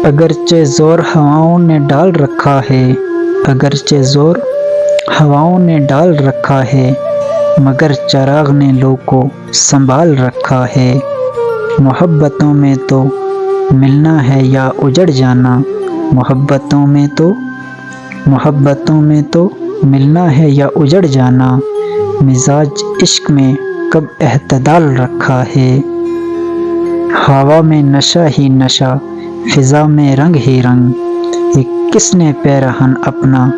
اگرچہ زور ہواؤں نے ڈال رکھا ہے، اگرچہ زور ہواؤں نے ڈال رکھا ہے، مگر چراغ نے لو کو سنبھال رکھا ہے۔ محبتوں میں تو ملنا ہے یا اجڑ جانا، محبتوں میں تو ملنا ہے یا اجڑ جانا، مزاج عشق میں کب اعتدال رکھا ہے۔ ہوا میں نشہ ہی نشہ، فضا میں رنگ ہی رنگ، یہ کس نے پیرہن اپنا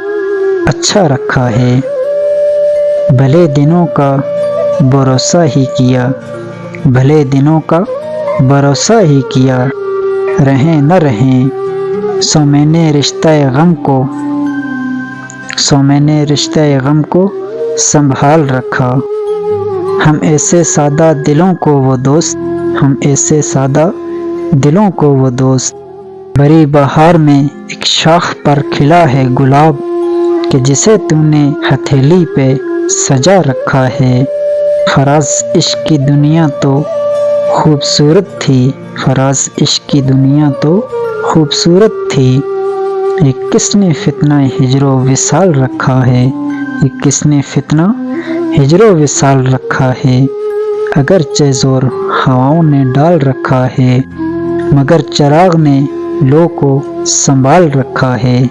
اچھا رکھا ہے۔ بھلے دنوں کا بھروسہ ہی کیا، بھلے دنوں کا بھروسہ ہی کیا، رہیں نہ رہیں، سو میں نے رشتہ غم کو سنبھال رکھا۔ ہم ایسے سادہ دلوں کو وہ دوست، ہم ایسے سادہ دلوں کو وہ دوست، بری بہار میں ایک شاخ پر کھلا ہے گلاب، کہ جسے تو نے ہتھیلی پہ سجا رکھا ہے۔ فراز عشق کی دنیا تو خوبصورت تھی، فراز عشق کی دنیا تو خوبصورت تھی، یہ کس نے فتنہ ہجر و وصال رکھا ہے، یہ کس نے فتنہ ہجر و وصال رکھا ہے۔ اگرچہ زور ہواؤں نے ڈال رکھا ہے، مگر چراغ نے لو کو سنبھال رکھا ہے۔